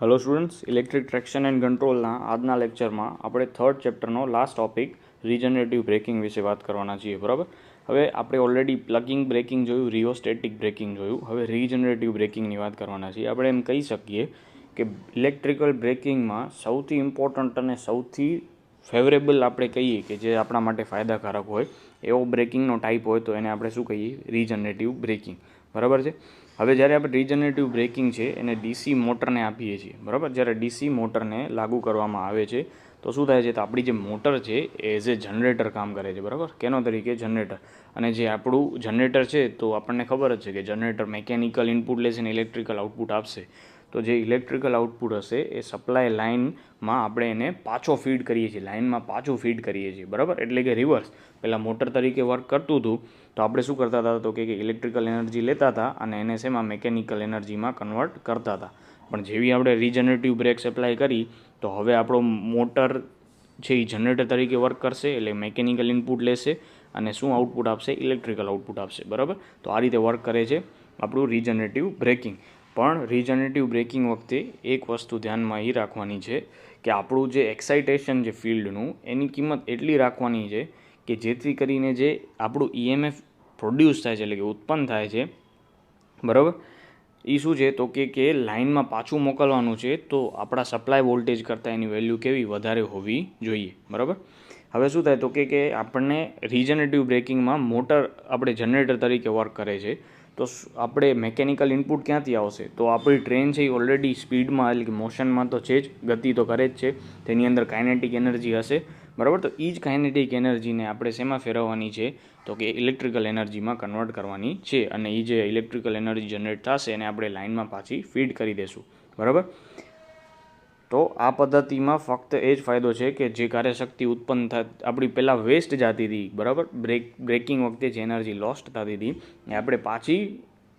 Hello students, electric traction and कंट्रोलના આજના લેક્ચરમાં આપણે થર્ડ ચેપ્ટરનો લાસ્ટ ટોપિક રીજનરેટિવ બ્રેકિંગ વિશે વાત કરવાના છીએ. બરાબર, હવે આપણે ઓલરેડી પ્લગિંગ બ્રેકિંગ જોયું, રિયોસ્ટેટિક બ્રેકિંગ જોયું, હવે રીજનરેટિવ બ્રેકિંગની વાત કરવાના છીએ. આપણે એમ કહી શકીએ કે ઇલેક્ટ્રિકલ બ્રેકિંગમાં સૌથી ઇમ્પોર્ટન્ટ અને સૌથી ફેવરેબલ આપણે કહીએ કે જે આપણા માટે ફાયદાકારક હોય એવો બ્રેકિંગનો ટાઈપ હોય તો એને આપણે શું કહીએ? Regenerative braking. બરાબર છે. હવે જ્યારે આપણે રીજનરેટિવ બ્રેકિંગ છે એને ડીસી મોટરને આપીએ છીએ. બરાબર, જ્યારે ડીસી મોટરને લાગુ કરવામાં આવે છે તો શું થાય છે? તો આપણી જે મોટર છે એ એઝ એ જનરેટર કામ કરે છે. બરાબર, કેનો તરીકે? જનરેટર. અને જે આપણું જનરેટર છે તો આપણને ખબર જ છે કે જનરેટર મિકેનિકલ ઇનપુટ લેશે ને ઇલેક્ટ્રિકલ આઉટપુટ આપશે. તો જે ઇલેક્ટ્રિકલ આઉટપુટ હશે એ સપ્લાય લાઇનમાં આપણે એને પાછો ફીડ કરીએ છીએ, લાઇનમાં પાછું ફીડ કરીએ છીએ. બરાબર, એટલે કે રિવર્સ. પહેલાં મોટર તરીકે વર્ક કરતું હતું તો આપણે શું કરતા હતા? તો કે ઇલેક્ટ્રિકલ એનર્જી લેતા હતા અને એને શેમાં? મિકેનિકલ એનર્જીમાં કન્વર્ટ કરતા હતા. પણ જેવી આપણે રીજનરેટિવ બ્રેક્સ એપ્લાય કરી તો હવે આપણો મોટર છે એ જનરેટર તરીકે વર્ક કરશે, એટલે મિકેનિકલ ઇનપુટ લેશે અને શું આઉટપુટ આપશે? ઇલેક્ટ્રિકલ આઉટપુટ આપશે. બરાબર, તો આ રીતે વર્ક કરે છે આપણું રીજનરેટિવ બ્રેકિંગ. પણ રીજનરેટિવ બ્રેકિંગ વખતે એક વસ્તુ ધ્યાનમાં એ રાખવાની છે કે આપણું જે એક્સાઇટેશન છે ફિલ્ડનું એની કિંમત એટલી રાખવાની છે કે જેથી કરીને જે આપણું ઈએમએફ પ્રોડ્યુસ થાય છે, એટલે કે ઉત્પન્ન થાય છે, બરાબર, એ શું છે? તો કે લાઇનમાં પાછું મોકલવાનું છે તો આપણા સપ્લાય વોલ્ટેજ કરતાં એની વેલ્યુ કેવી? વધારે હોવી જોઈએ. બરાબર, હવે શું થાય? તો કે આપણને રીજનરેટિવ બ્રેકિંગમાં મોટર આપણે જનરેટર તરીકે વર્ક કરે છે તો આપણે મિકેનિકલ ઇનપુટ ક્યાંથી આવશે? તો આપણી ટ્રેન છે એ ઓલરેડી સ્પીડમાં, એટલે કે મોશનમાં તો છે જ, ગતિ તો કરે જ છે, તેની અંદર કાઇનેટિક એનર્જી હશે. બરાબર, તો એ જ કાઇનેટિક એનર્જીને આપણે શેમાં ફેરવવાની છે? તો કે ઇલેક્ટ્રિકલ એનર્જીમાં કન્વર્ટ કરવાની છે. અને એ જે ઇલેક્ટ્રિકલ એનર્જી જનરેટ થશે એને આપણે લાઇનમાં પાછી ફીડ કરી દઈશું. બરાબર, તો આ પદ્ધતિમાં ફક્ત એ જ ફાયદો છે કે જે કાર્યશક્તિ ઉત્પન્ન આપણી પહેલાં વેસ્ટ જતી હતી, બરાબર, બ્રેકિંગ વખતે જે એનર્જી લોસ્ટ થતી હતી એ આપણે પાછી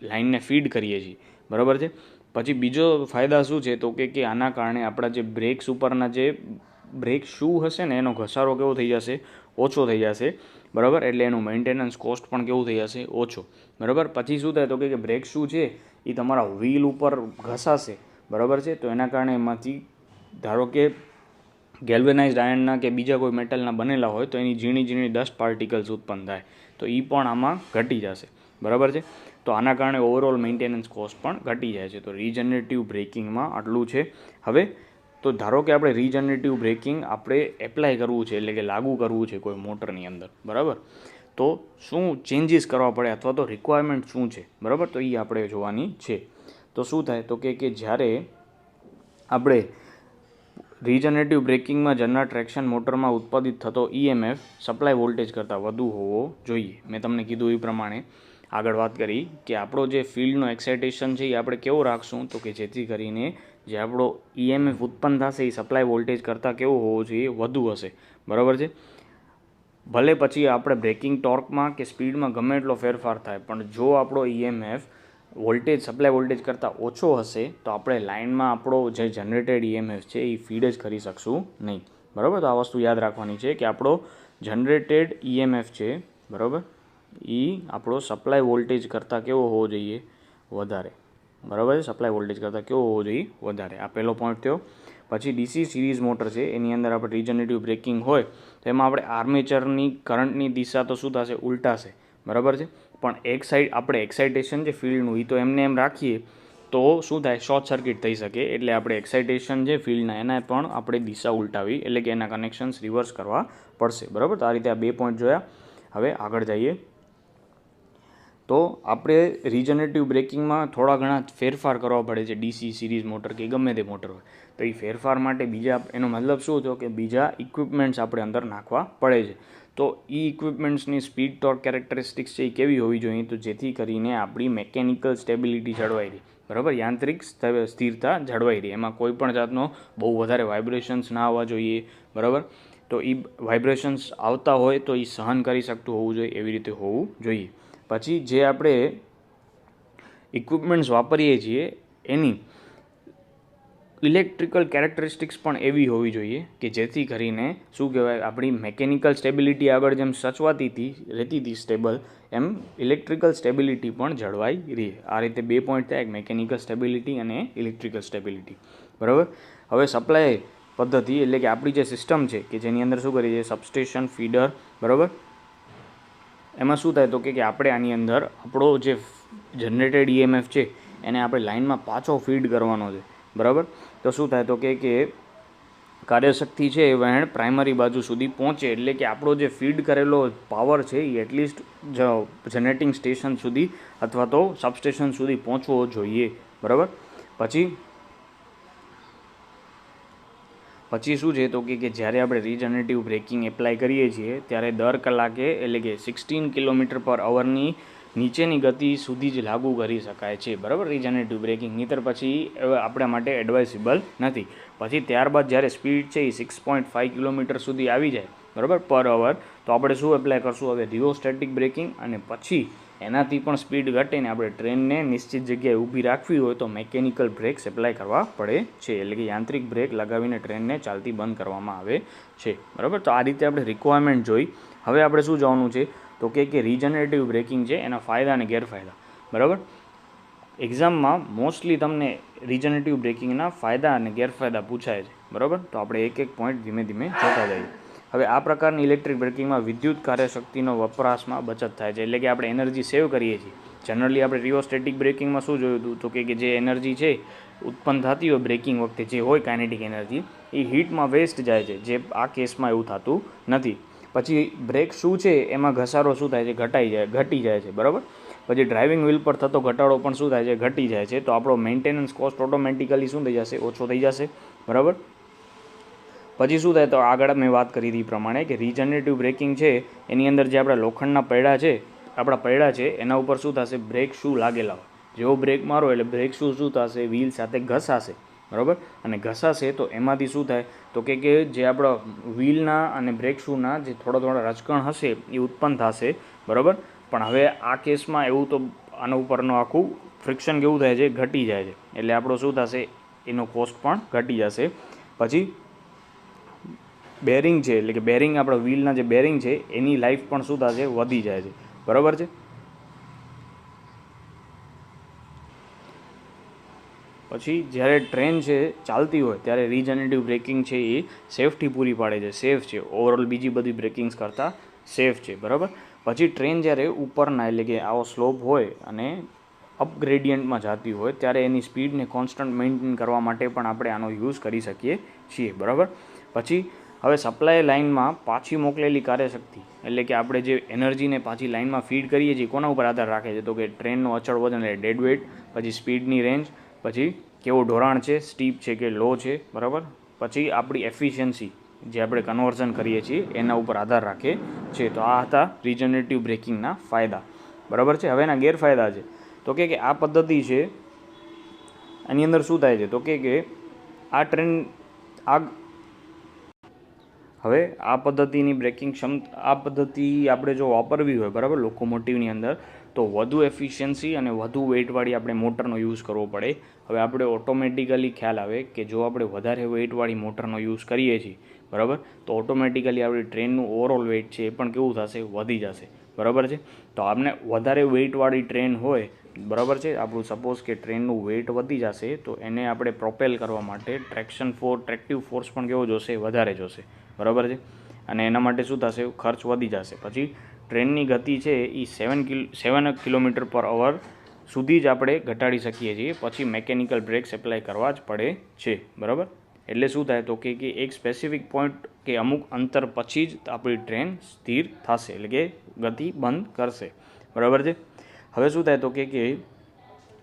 લાઇનને ફીડ કરીએ છીએ. બરાબર છે. પછી બીજો ફાયદા શું છે? તો કે આના કારણે આપણા જે બ્રેક્સ ઉપરના જે બ્રેક શૂ હશે ને એનો ઘસારો કેવો થઈ જશે? ઓછો થઈ જશે. બરાબર, એટલે એનું મેન્ટેનન્સ કોસ્ટ પણ કેવું થઈ જશે? ઓછો. બરાબર, પછી શું થાય? તો કે બ્રેક શૂ છે એ તમારા વ્હીલ ઉપર ઘસાશે. બરાબર છે, તો એના કારણે એમાંથી ધારો કે ગેલ્વેનાઇઝડ આયર્નના કે બીજા કોઈ મેટલના બનેલા હોય તો એની ઝીણી ઝીણી ડસ્ટ પાર્ટિકલ્સ ઉત્પન્ન થાય તો એ પણ આમાં ઘટી જશે. બરાબર છે, તો આના કારણે ઓવરઓલ મેન્ટેનન્સ કોસ્ટ પણ ઘટી જાય છે. તો રીજનરેટિવ બ્રેકિંગમાં આટલું છે. હવે તો ધારો કે આપણે રીજનરેટિવ બ્રેકિંગ આપણે એપ્લાય કરવું છે, એટલે કે લાગુ કરવું છે કોઈ મોટરની અંદર. બરાબર, તો શું ચેન્જીસ કરવા પડે અથવા તો રિક્વાયરમેન્ટ શું છે? બરાબર, તો એ આપણે જોવાની છે. તો શું થાય? તો કે જ્યારે આપણે રીજનરેટિવ બ્રેકિંગમાં જનરલ ટ્રેક્શન મોટરમાં ઉત્પાદિત થતો ઈએમએફ સપ્લાય વોલ્ટેજ કરતાં વધુ હોવો જોઈએ. મેં તમને કીધું એ પ્રમાણે આગળ વાત કરી કે આપણો જે ફિલ્ડનો એક્સાઇટેશન છે એ આપણે કેવો રાખશું? તો કે જેથી કરીને જે આપણો ઈએમએફ ઉત્પન્ન થશે એ સપ્લાય વોલ્ટેજ કરતાં કેવો હોવો જોઈએ? વધુ હશે. બરાબર છે. ભલે પછી આપણે બ્રેકિંગ ટોર્કમાં કે સ્પીડમાં ગમે એટલો ફેરફાર થાય પણ જો આપણો ઈએમએફ વોલ્ટેજ સપ્લાય વોલ્ટેજ કરતાં ઓછો હશે તો આપણે લાઇનમાં આપણો જે જનરેટેડ ઈએમએફ છે એ ફીડ જ કરી શકશું નહીં. બરાબર, તો આ વસ્તુ યાદ રાખવાની છે કે આપણો જનરેટેડ ઈએમએફ છે, બરાબર, એ આપણો સપ્લાય વોલ્ટેજ કરતાં કેવો હોવો જોઈએ? વધારે. બરાબર છે, સપ્લાય વોલ્ટેજ કરતાં કેવો હોવો જોઈએ? વધારે. આ પહેલો પોઈન્ટ થયો. પછી ડીસી સિરીઝ મોટર છે એની અંદર આપણે રીજનરેટિવ બ્રેકિંગ હોય તો એમાં આપણે આર્મેચરની કરંટની દિશા તો શું થશે? ઉલટાશે. બરાબર છે, પણ એક સાઈડ આપણે એક્સાઇટેશન છે ફિલ્ડનું એ તો એમને એમ રાખીએ તો શું થાય? શોર્ટ સર્કિટ થઈ શકે. એટલે આપણે એક્સાઇટેશન છે ફિલ્ડના એના પણ આપણે દિશા ઉલટાવી, એટલે કે એના કનેક્શન્સ રિવર્સ કરવા પડશે. બરાબર, તો આ રીતે આ 2 પોઈન્ટ જોયા. હવે આગળ જઈએ તો આપણે રીજનરેટિવ બ્રેકિંગમાં થોડા ઘણા ફેરફાર કરવા પડે છે, ડીસી સિરીઝ મોટર કે ગમે તે મોટર હોય તો એ ફેરફાર માટે બીજા, એનો મતલબ શું થયો કે બીજા ઇક્વિપમેન્ટ્સ આપણે અંદર નાખવા પડે છે. તો એ ઇક્વિપમેન્ટ્સની સ્પીડ ટોર્ક કેરેક્ટરિસ્ટિક્સ છે એ કેવી હોવી જોઈએ? તો જેથી કરીને આપણી મેકેનિકલ સ્ટેબિલિટી જળવાઈ રહી. બરાબર, યાંત્રિક સ્થિરતા જળવાઈ રહી. એમાં કોઈ પણ જાતનો બહુ વધારે વાઇબ્રેશન્સ ના આવવા જોઈએ. બરાબર, તો એ વાઇબ્રેશન્સ આવતા હોય તો એ સહન કરી શકતું હોવું જોઈએ, એવી રીતે હોવું જોઈએ. પછી જે આપણે ઇક્વિપમેન્ટ્સ વાપરીએ છીએ એની ઇલેક્ટ્રિકલ કેરેક્ટરિસ્ટિક્સ પણ એવી હોવી જોઈએ કે જેથી કરીને શું કહેવાય, આપણી મેકેનિકલ સ્ટેબિલિટી આગળ જેમ સચવાતી રહેતી હતી સ્ટેબલ, એમ ઇલેક્ટ્રિકલ સ્ટેબિલિટી પણ જળવાઈ રહે. આ રીતે 2 પોઈન્ટ થયા, એક મેકેનિકલ સ્ટેબિલિટી અને ઇલેક્ટ્રિકલ સ્ટેબિલિટી. બરાબર. હવે સપ્લાય પદ્ધતિ એટલે કે આપણી જે સિસ્ટમ છે કે જેની અંદર શું કરીએ છીએ, સબસ્ટેશન, ફીડર. બરાબર. એમાં શું થાય તો કે આપણે આની અંદર આપણો જે જનરેટેડ EMF છે એને આપણે લાઇનમાં પાછો ફીડ કરવાનો છે. બરાબર. તો શું થાય તો કે કાર્યશક્તિ છે એ વહેણ પ્રાઇમરી બાજુ સુધી પહોંચે, એટલે કે આપણો જે ફીડ કરેલો પાવર છે એ એટલીસ્ટ જનરેટિંગ સ્ટેશન સુધી અથવા તો સબસ્ટેશન સુધી પહોંચવો જોઈએ. બરાબર. પછી શું છે તો કે જ્યારે આપણે રીજનરેટિવ બ્રેકિંગ એપ્લાય કરીએ છીએ ત્યારે દર કલાકે એટલે કે 16 km/h નીચેની ગતિ સુધી જ લાગુ કરી શકાય છે. બરાબર. રીજનરેટિવ બ્રેકિંગ નહીંતર પછી આપણા માટે એડવાઇઝેબલ નથી. પછી ત્યારબાદ જ્યારે સ્પીડ છે એ 6.5 km સુધી આવી જાય, બરાબર, પર અવર, તો આપણે શું એપ્લાય કરશું હવે, રિયોસ્ટેટિક બ્રેકિંગ. અને પછી એનાથી પણ સ્પીડ ઘટીને આપણે ટ્રેનને નિશ્ચિત જગ્યાએ ઊભી રાખવી હોય તો મેકેનિકલ બ્રેક્સ એપ્લાય કરવા પડે છે, એટલે કે યાંત્રિક બ્રેક લગાવીને ટ્રેનને ચાલતી બંધ કરવામાં આવે છે. બરાબર. તો આ રીતે આપણે રિક્વાયરમેન્ટ જોઈ. હવે આપણે શું જોવાનું છે તો કે રીજનરેટિવ બ્રેકિંગ છે એના ફાયદા અને ગેરફાયદા. બરાબર. એક્ઝામમાં મોસ્ટલી તમને રીજનરેટિવ બ્રેકિંગના ફાયદા અને ગેરફાયદા પૂછાય છે. બરાબર. તો આપણે એક એક પોઈન્ટ ધીમે ધીમે જોતા જઈએ. હવે આ પ્રકારની ઇલેક્ટ્રિક બ્રેકિંગમાં વિદ્યુત કાર્યશક્તિનો વપરાશમાં બચત થાય છે, એટલે કે આપણે એનર્જી સેવ કરીએ છીએ. જનરલી આપણે રિયોસ્ટેટિક બ્રેકિંગમાં શું જોયું હતું તો કે જે એનર્જી છે ઉત્પન્ન થતી હોય બ્રેકિંગ વખતે, જે હોય કાઇનેટિક એનર્જી, એ હીટમાં વેસ્ટ જાય છે, જે આ કેસમાં એવું થતું નથી. પછી બ્રેક શું છે એમાં ઘસારો શું થાય છે, ઘટી જાય છે. બરાબર. પછી ડ્રાઇવિંગ વ્હીલ પર થતો ઘટાડો પણ શું થાય છે, ઘટી જાય છે. તો આપણો મેન્ટેનન્સ કોસ્ટ ઓટોમેટિકલી શું થઈ જશે, ઓછો થઈ જશે. બરાબર. પછી શું થાય તો આગળ મેં વાત કરી હતી એ પ્રમાણે કે રીજનરેટિવ બ્રેકિંગ છે એની અંદર જે આપણા લોખંડના પૈડા છે એના ઉપર શું થશે, બ્રેક શૂ લાગેલા હોય. જેવો બ્રેક મારો એટલે બ્રેક શૂ શું થશે, વ્હીલ સાથે ઘસાશે. બરાબર. અને ઘસાશે તો એમાંથી શું થાય તો કે જે આપણા વ્હીલના અને બ્રેક શૂના જે થોડા રચકણ હશે એ ઉત્પન્ન થશે. બરાબર. પણ હવે આ કેસમાં એવું તો આના ઉપરનું આખું ફ્રિક્શન કેવું થાય છે, ઘટી જાય છે. એટલે આપણો શું થશે, એનો કોસ્ટ પણ ઘટી જશે. પછી બેરિંગ છે, એટલે કે બેરિંગ આપણા વ્હીલના જે બેરિંગ છે એની લાઈફ પણ શું થશે, વધી જાય છે. બરાબર છે. પછી જ્યારે ટ્રેન છે ચાલતી હોય ત્યારે રીજનરેટિવ બ્રેકિંગ છે એ સેફટી પૂરી પાડે છે, સેફ છે, ઓવરઓલ બીજી બધી બ્રેકિંગ્સ કરતાં સેફ છે. બરાબર. પછી ટ્રેન જ્યારે ઉપરના એટલે કે આવો સ્લોપ હોય અને અપગ્રેડિયન્ટમાં જતી હોય ત્યારે એની સ્પીડને કોન્સ્ટન્ટ મેન્ટેન કરવા માટે પણ આપણે આનો યુઝ કરી શકીએ છીએ. બરાબર. પછી હવે સપ્લાય લાઇનમાં પાછી મોકલેલી કાર્યશક્તિ, એટલે કે આપણે જે એનર્જીને પાછી લાઇનમાં ફીડ કરીએ છીએ કોના ઉપર આધાર રાખે છે તો કે ટ્રેનનો અચળ વજન એટલે ડેડ વેઇટ, પછી સ્પીડની રેન્જ, પછી કેવો ઢોળાણ છે, સ્ટીપ છે કે લો છે. બરાબર. પછી આપણી એફિશિયન્સી જે આપણે કન્વર્ઝન કરીએ છીએ એના ઉપર આધાર રાખે છે. તો આ હતા રીજનરેટિવ બ્રેકિંગના ફાયદા. બરાબર છે. હવે એના ગેરફાયદા છે તો કે આ પદ્ધતિ છે આની અંદર શું થાય છે તો કે આ ટ્રેન હવે આ પદ્ધતિની બ્રેકિંગ આ પદ્ધતિ આપણે જો વાપરવી હોય, બરાબર, લોકોમોટિવની અંદર, તો વધુ એફિશિયન્સી અને વધુ વેઇટવાળી આપણે મોટરનો યુઝ કરવો પડે. હવે આપણે ઓટોમેટિકલી ખ્યાલ આવે કે જો આપણે વધારે વેઇટવાળી મોટરનો યુઝ કરીએ છીએ, બરાબર, તો ઓટોમેટિકલી આપણી ટ્રેનનું ઓવરઓલ વેઇટ છે એ પણ કેવું થશે, વધી જશે. બરાબર છે. તો આપણે વધારે વેઇટવાળી ટ્રેન હોય, બરાબર છે, આપણું સપોઝ કે ટ્રેનનું વેઇટ વધી જશે તો એને આપણે પ્રોપેલ કરવા માટે ટ્રેક્ટિવ ફોર્સ પણ કેવો જોશે, વધારે જોશે. બરાબર છે. અને એના માટે શું થશે, ખર્ચ વધી જશે. પછી ટ્રેનની ગતિ છે એ 7 km/h સુધી જ આપણે ઘટાડી શકીએ છીએ. પછી મેકેનિકલ બ્રેક્સ એપ્લાય કરવા જ પડે છે. બરાબર. એટલે શું થાય તો કે એક સ્પેસિફિક પોઈન્ટ કે અમુક અંતર પછી જ આપણી ટ્રેન સ્થિર થશે, એટલે કે ગતિ બંધ કરશે. બરાબર છે. હવે શું થાય તો કે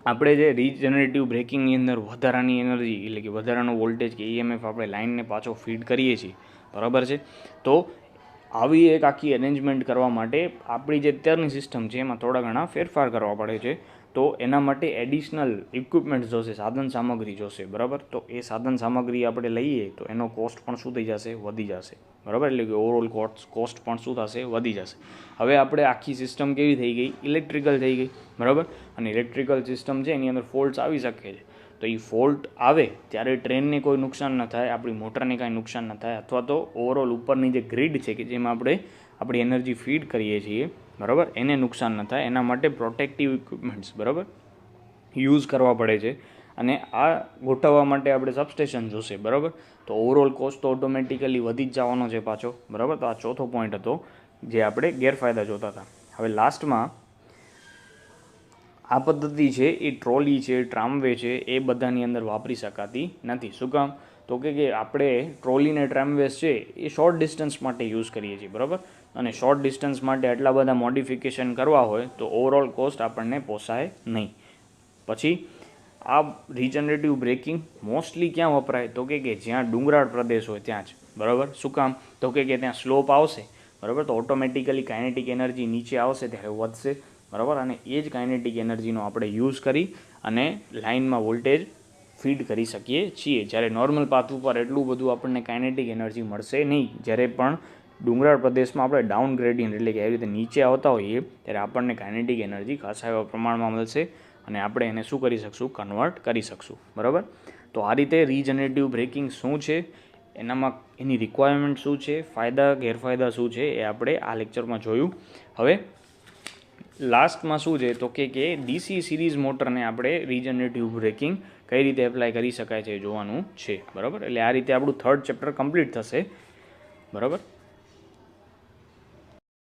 આપણે જે રીજનરેટિવ બ્રેકિંગની અંદર વધારાની એનર્જી એટલે કે વધારાનો વોલ્ટેજ કે EMF આપણે લાઇનને પાછો ફીડ કરીએ છીએ. બરાબર છે. તો આવી એક આખી અરેન્જમેન્ટ કરવા માટે આપણી જે અત્યારની સિસ્ટમ છે એમાં થોડા ઘણા ફેરફાર કરવા પડે છે. તો એના માટે એડિશનલ ઇક્વિપમેન્ટ્સ જોશે, સાધન સામગ્રી જોશે. બરાબર. તો એ સાધન સામગ્રી આપણે લઈએ તો એનો કોસ્ટ પણ શું થઈ જશે, વધી જશે. બરાબર. એટલે કે ઓવરઓલ કોસ્ટ પણ શું થશે, વધી જશે. હવે આપણે આખી સિસ્ટમ કેવી થઈ ગઈ, ઇલેક્ટ્રિકલ થઈ ગઈ. બરાબર. અને ઇલેક્ટ્રિકલ સિસ્ટમ છે એની અંદર ફોલ્ટ્સ આવી શકે છે. તો એ ફોલ્ટ આવે ત્યારે ટ્રેનને કોઈ નુકસાન ન થાય, આપણી મોટરને કાંઈ નુકસાન ન થાય, અથવા તો ઓવરઓલ ઉપરની જે ગ્રીડ છે કે જેમાં આપણે આપણી એનર્જી ફીડ કરીએ છીએ, બરાબર, એને નુકસાન ન થાય એના માટે પ્રોટેક્ટિવ ઇક્વિપમેન્ટ્સ, બરાબર, યુઝ કરવા પડે છે. અને આ ગોઠવવા માટે આપણે સબસ્ટેશન જોશે, બરાબર. તો ઓવરઓલ કોસ્ટ તો ઓટોમેટિકલી વધી જ જવાનો છે પાછો, બરાબર. તો આ ચોથો પોઈન્ટ હતો જે આપણે ગેરફાયદા જોતા હતા. હવે લાસ્ટમાં આ પદ્ધતિ છે એ ટ્રોલી છે, ટ્રામવે છે, એ બધાની અંદર વાપરી શકાતી નથી. શું કામ? તો કે આપણે ટ્રોલી ને ટ્રામવેસ છે એ શોર્ટ ડિસ્ટન્સ માટે યુઝ કરીએ છીએ, બરાબર. અને શોર્ટ ડિસ્ટન્સ માટે આટલા બધા મોડિફિકેશન કરવા હોય તો ઓવરઓલ કોસ્ટ આપણને પોસાય નહીં. પછી આ રિજનરેટિવ બ્રેકિંગ મોસ્ટલી ક્યાં વપરાય? તો કે જ્યાં ડુંગરાળ પ્રદેશ હોય ત્યાં જ, બરાબર. શું કામ? તો કે ત્યાં સ્લોપ આવશે, બરાબર, તો ઓટોમેટિકલી કાઇનેટિક એનર્જી નીચે આવશે ત્યારે વધશે, બરાબર. અને એ જ કાઇનેટિક એનર્જીનો આપણે યુઝ કરી અને લાઇનમાં વોલ્ટેજ ફીડ કરી શકીએ છીએ. જ્યારે નોર્મલ પાથ ઉપર એટલું બધું આપણને કાઇનેટિક એનર્જી મળશે નહીં. જ્યારે પણ ડુંગરાળ પ્રદેશમાં આપણે ડાઉન ગ્રેડિયન્ટ એટલે કે એવી રીતે નીચે આવતા હોઈએ ત્યારે આપણને કાઇનેટિક એનર્જી ખાસા એવા પ્રમાણમાં મળશે અને આપણે એને શું કરી શકશું? કન્વર્ટ કરી શકશું, બરાબર. તો આ રીતે રીજનરેટિવ બ્રેકિંગ શું છે, એનામાં એની રિક્વાયરમેન્ટ શું છે, ફાયદા ગેરફાયદા શું છે, એ આપણે આ લેક્ચરમાં જોયું. હવે લાસ્ટમાં શું છે તો કે ડીસી સિરીઝ મોટરને આપણે રીજનરેટિવ બ્રેકિંગ કઈ રીતે એપ્લાય કરી શકાય છે જોવાનું છે, બરાબર. એટલે આ રીતે આપણું થર્ડ ચેપ્ટર કમ્પ્લીટ થશે, બરાબર.